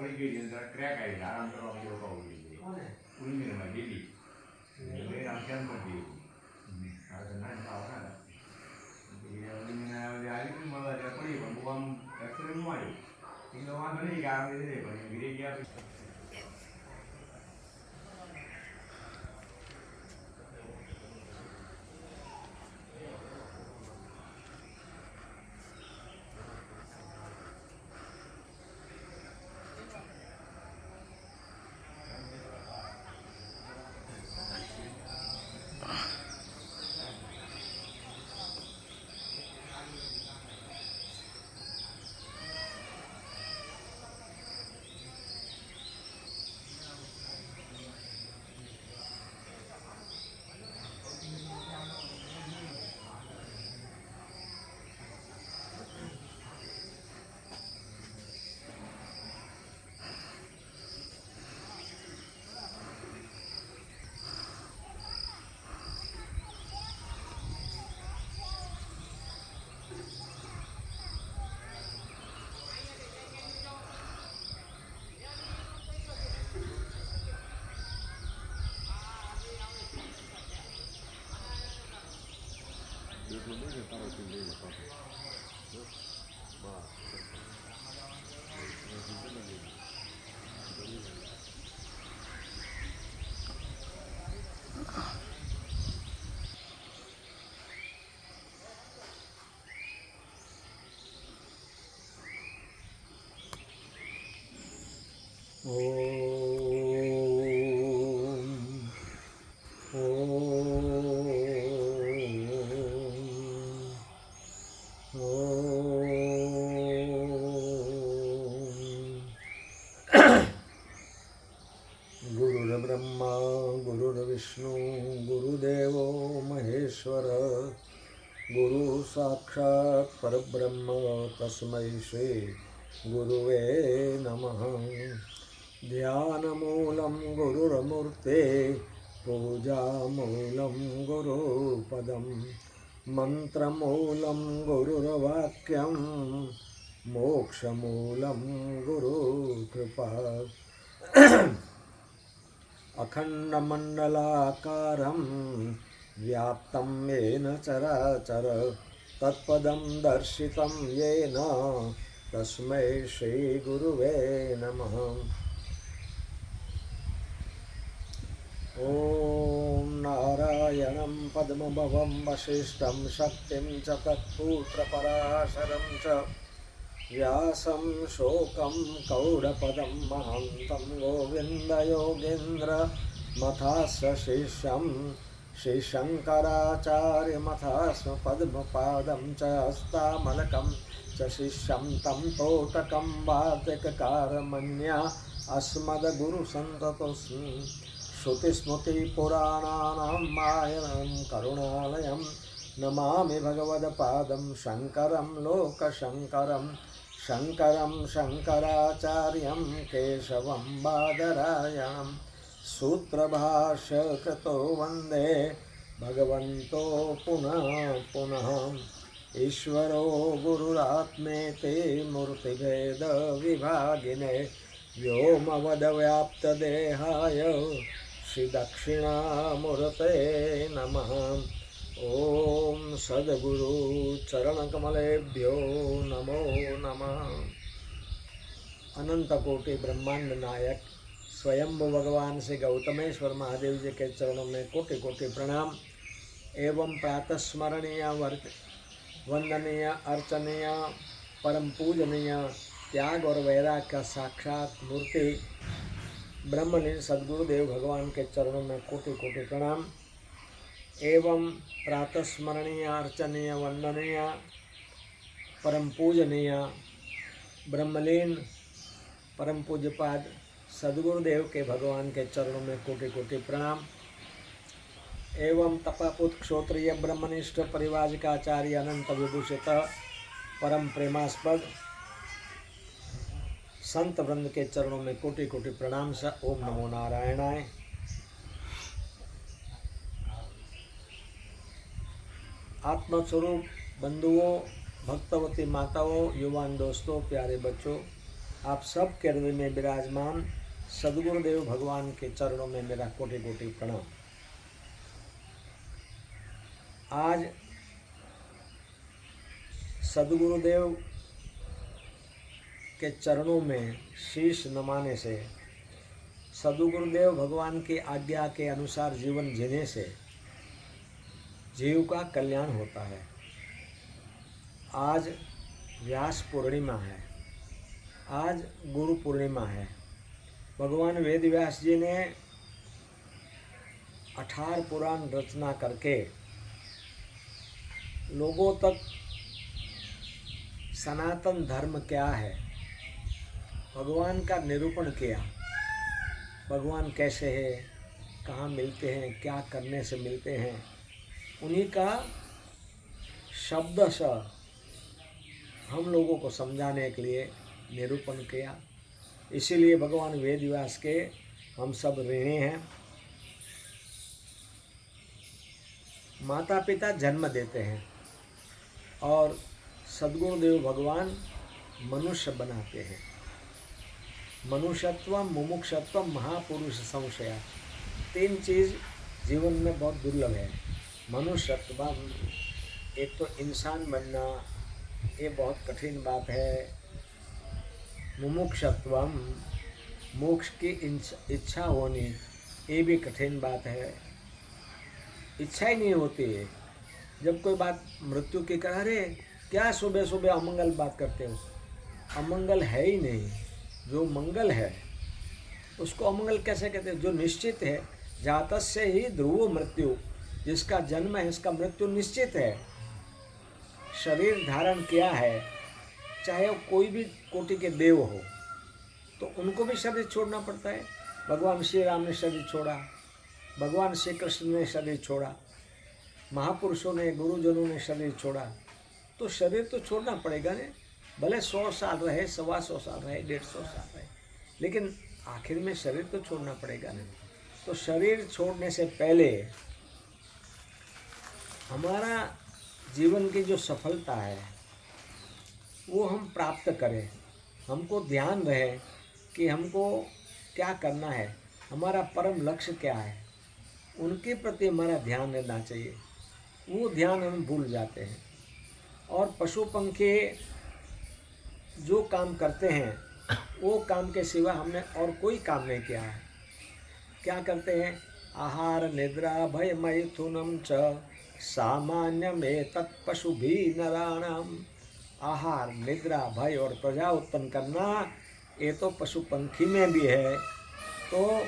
पड़ी गई अंदर क्रैक आई आराम करवा में रोका हो गई पूरी मेरे में डेली मेरे नाम क्या कर दी आज ना पावा ना ये वाली मैंने आज भी मला त्या पड़ी पण बुवा एक्सरे में आयो इन लोगों ने नहीं कहा मेरे पण गिरे गया गुरुर्ब्रह्मा गुरुर्विष्णु गुरुदेवो महेश्वर गुरु साक्षात् परब्रह्म तस्मै श्री गुरुवे नमः। ध्यानमूलं गुरुर्मूर्ते पूजामूलं गुरुपदं मंत्रमूलं गुरुर्वाक्यं मोक्षमूलं गुरुकृपा। अखण्डमण्डलाकारं व्याप्तं येन चराचर तत्पदं दर्शितं येन तस्मै श्रीगुरुवे नमः। ॐ नारायणं पद्मभवं वसिष्ठं शक्तिं च तत्पुत्रपराशरं च व्यासं शोकं कौडपदं महान्तं गोविन्दयोगीन्द्रमथास्य शिष्यं श्रीशङ्कराचार्यमथास्म पद्मपादं च हस्तामलकं च शिष्यं तं तोटकं वार्तिककारमन्या अस्मद्गुरुसन्ततोऽस्मि। श्रुतिस्मृतिपुराणानां मायनं करुणालयं नमामि भगवत्पादं शङ्करं लोकशङ्करं शङ्करं शङ्कराचार्यं केशवं बादरायणं सूत्रभाष्यकृतो वन्दे भगवन्तो पुनः पुनः। ईश्वरो गुरुरात्मेति मूर्तिभेदविभागिने व्योमवद्व्याप्तदेहाय श्रीदक्षिणामूर्ते नमः। ओम सद्गुरु चरणकमलेभ्यो नमो नमः। अनंत कोटि ब्रह्मांड नायक स्वयंभू भगवान श्री गौतमेश्वर महादेव जी के चरणों में कोटि कोटि प्रणाम एवं प्रातः स्मरणीय वंदनीय अर्चनीय परम पूजनीय त्याग और वैराग का साक्षात मूर्ति ब्रह्मलीन सद्गुरुदेव भगवान के चरणों में कोटि कोटि प्रणाम एवं प्रातः स्मरणीय अर्चनीय वंदनीय परम पूजनीय ब्रह्मलीन परम पूज्यपाद सद्गुरुदेव के भगवान के चरणों में कोटि कोटि प्रणाम एवं तपापुत क्षोत्रिय ब्रह्मनिष्ठ परिवाजिकाचार्य अनंत विभूषित परम प्रेमास्पद संत वृंद के चरणों में कोटि कोटि प्रणाम स ओम नमो नारायणाय। आत्मस्वरूप बंधुओं, भक्तवती माताओं, युवान दोस्तों, प्यारे बच्चों, आप सब के हृदय में विराजमान सद्गुरुदेव भगवान के चरणों में मेरा कोटि कोटि प्रणाम। आज सद्गुरुदेव के चरणों में शीश नमाने से, सद्गुरुदेव भगवान की आज्ञा के अनुसार जीवन जीने से जीव का कल्याण होता है। आज व्यास पूर्णिमा है, आज गुरु पूर्णिमा है। भगवान वेद व्यास जी ने 18 पुराण रचना करके लोगों तक सनातन धर्म क्या है, भगवान का निरूपण किया। भगवान कैसे है, कहाँ मिलते हैं, क्या करने से मिलते हैं, उन्हीं का शब्दशः हम लोगों को समझाने के लिए निरूपण किया। इसीलिए भगवान वेद व्यास के हम सब ऋणी हैं। माता पिता जन्म देते हैं और सद्गुरुदेव भगवान मनुष्य बनाते हैं। मनुष्यत्व, मुमुक्षत्व, महापुरुष संशय, 3 चीज़ जीवन में बहुत दुर्लभ है। मनुष्यत्व, एक तो इंसान बनना, ये बहुत कठिन बात है। मुमुक्षत्व, मोक्ष की इच्छा होनी, ये भी कठिन बात है। इच्छा ही नहीं होती है। जब कोई बात मृत्यु की कह रहे, क्या सुबह सुबह अमंगल बात करते हो, अमंगल है ही नहीं। जो मंगल है उसको अमंगल कैसे कहते हैं? जो निश्चित है, जातस्य ही ध्रुवो मृत्यु, जिसका जन्म है इसका मृत्यु निश्चित है। शरीर धारण किया है, चाहे वो कोई भी कोटि के देव हो, तो उनको भी शरीर छोड़ना पड़ता है। भगवान श्री राम ने शरीर छोड़ा, भगवान श्री कृष्ण ने शरीर छोड़ा, महापुरुषों ने, गुरुजनों ने शरीर छोड़ा, तो शरीर तो छोड़ना पड़ेगा ने। भले 100 साल रहे, 125 साल रहे, 150 साल रहे, लेकिन आखिर में शरीर तो छोड़ना पड़ेगा नहीं। तो शरीर छोड़ने से पहले हमारा जीवन की जो सफलता है वो हम प्राप्त करें। हमको ध्यान रहे कि हमको क्या करना है, हमारा परम लक्ष्य क्या है, उनके प्रति हमारा ध्यान रहना चाहिए। वो ध्यान हम भूल जाते हैं। और पशु पंखी जो काम करते हैं वो काम के सिवा हमने और कोई काम नहीं किया है। क्या करते हैं? आहार निद्रा भय मैथुनम च सामान्यमे तत्पशु भी नराणाम। आहार, निद्रा, भय और प्रजा उत्पन्न करना, ये तो पशु पंखी में भी है। तो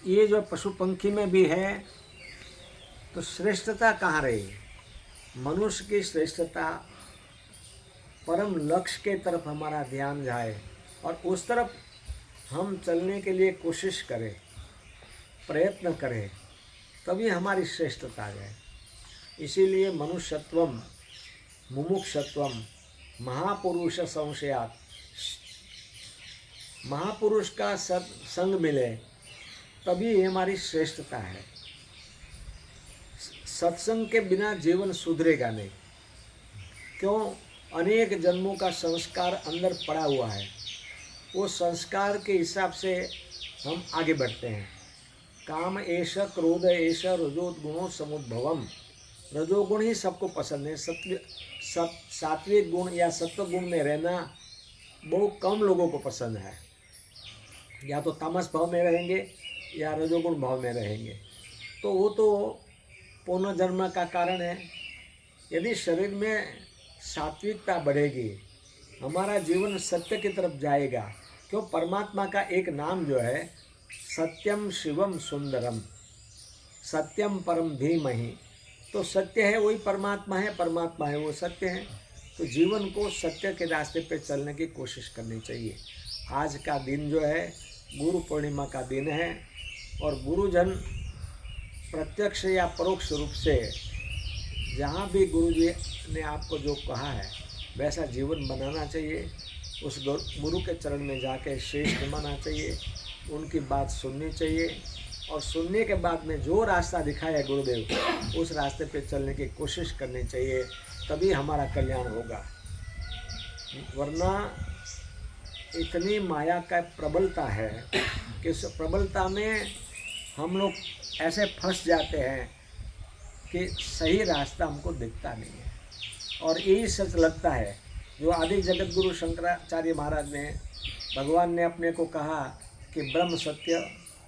ये जो पशु पंखी में भी है, तो श्रेष्ठता कहाँ रही? मनुष्य की श्रेष्ठता, परम लक्ष्य के तरफ हमारा ध्यान जाए और उस तरफ हम चलने के लिए कोशिश करें, प्रयत्न करें, तभी हमारी श्रेष्ठता आ जाए। इसीलिए मनुष्यत्वम, मुमुक्षत्वम, महापुरुष संशयात, महापुरुष का संग मिले तभी हमारी श्रेष्ठता है। सत्संग के बिना जीवन सुधरेगा नहीं। क्यों? अनेक जन्मों का संस्कार अंदर पड़ा हुआ है, वो संस्कार के हिसाब से हम आगे बढ़ते हैं। काम एष, क्रोध एष, रजोगुणों समुद्भवम। रजोगुण ही सबको पसंद है। सात्विक गुण या सत्व गुण में रहना बहुत कम लोगों को पसंद है। या तो तामस भाव में रहेंगे या रजोगुण भाव में रहेंगे, तो वो तो पुनर्जन्म का कारण है। यदि शरीर में सात्विकता बढ़ेगी, हमारा जीवन सत्य की तरफ जाएगा। क्यों? परमात्मा का एक नाम जो है सत्यम शिवम सुंदरम, सत्यम परम धीमहि। तो सत्य है वही परमात्मा है, परमात्मा है वो सत्य है। तो जीवन को सत्य के रास्ते पे चलने की कोशिश करनी चाहिए। आज का दिन जो है गुरु पूर्णिमा का दिन है और गुरुजन प्रत्यक्ष या परोक्ष रूप से जहाँ भी गुरु जी ने आपको जो कहा है वैसा जीवन बनाना चाहिए। उस गुरु के चरण में जाके शीश नमाना चाहिए, उनकी बात सुननी चाहिए और सुनने के बाद में जो रास्ता दिखाया गुरुदेव उस रास्ते पे चलने की कोशिश करनी चाहिए, तभी हमारा कल्याण होगा। वरना इतनी माया का प्रबलता है कि उस प्रबलता में हम लोग ऐसे फंस जाते हैं कि सही रास्ता हमको दिखता नहीं है। और यही सच लगता है जो आदि जगत गुरु शंकराचार्य महाराज ने, भगवान ने अपने को कहा कि ब्रह्म सत्य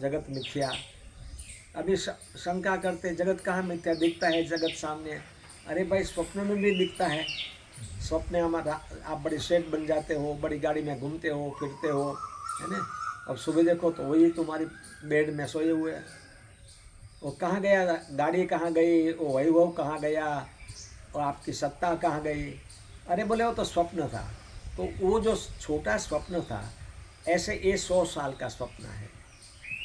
जगत मिथ्या। अभी शंका करते जगत कहाँ मिथ्या, दिखता है जगत सामने। अरे भाई स्वप्न में भी दिखता है। स्वप्न हमारा, आप बड़ी सेठ बन जाते हो, बड़ी गाड़ी में घूमते हो फिरते हो, है ना। अब सुबह देखो तो वही तुम्हारी बेड में सोए हुए हैं। वो कहाँ गया, गाड़ी कहाँ गई, वो वैभव कहाँ गया, और आपकी सत्ता कहाँ गई। अरे बोले वो तो स्वप्न था। तो वो जो छोटा स्वप्न था, ऐसे ये 100 साल का स्वप्न है।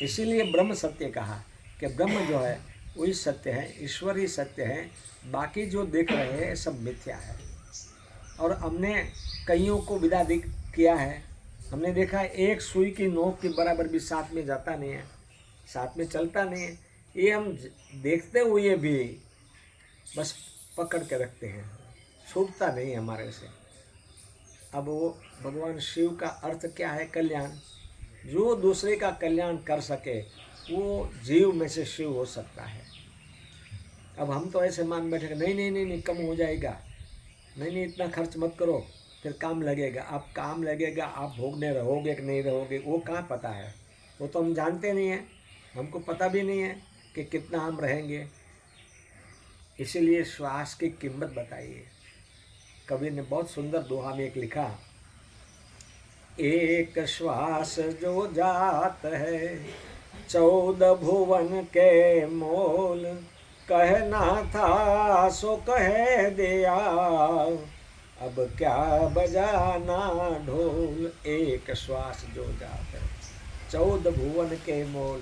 इसीलिए ब्रह्म सत्य कहा कि ब्रह्म जो है वही सत्य है, ईश्वर ही सत्य है, बाकी जो देख रहे हैं सब मिथ्या है। और हमने कईयों को विदा किया है। हमने देखा है एक सुई की नोक के बराबर भी साथ में जाता नहीं है, साथ में चलता नहीं है। ये हम देखते हुए भी बस पकड़ के रखते हैं, छूटता नहीं हमारे से। अब वो भगवान शिव का अर्थ क्या है? कल्याण। जो दूसरे का कल्याण कर सके वो जीव में से शिव हो सकता है। अब हम तो ऐसे मान बैठे नहीं नहीं नहीं नहीं कम हो जाएगा, नहीं नहीं इतना खर्च मत करो फिर काम लगेगा। अब काम लगेगा, आप भोगने रहोगे कि नहीं रहोगे वो कहाँ पता है? वो तो हम जानते नहीं हैं, हमको पता भी नहीं है कि कितना हम रहेंगे। इसीलिए श्वास की कीमत बताइए। कवि ने बहुत सुंदर दोहा में एक लिखा, एक श्वास जो जात है 14 भुवन के मोल, कहना था सो कह दिया अब क्या बजाना ढोल। एक श्वास जो जात है 14 भुवन के मोल,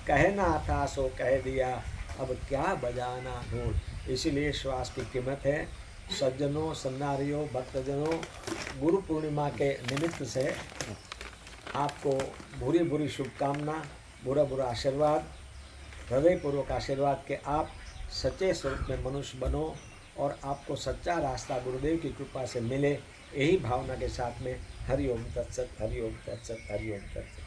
कहना था सो कह दिया अब क्या बजाना ढोल। इसीलिए श्वास की कीमत है। सज्जनों, सन्नारियों, भक्तजनों, गुरु पूर्णिमा के निमित्त से आपको बुरी बुरी शुभकामना, बुरा बुरा आशीर्वाद, हृदयपूर्वक आशीर्वाद के आप सच्चे स्वरूप में मनुष्य बनो और आपको सच्चा रास्ता गुरुदेव की कृपा से मिले। यही भावना के साथ में हरि ओम तत्सत, हरि ओम तत्सत, हरि ओम तत्सत।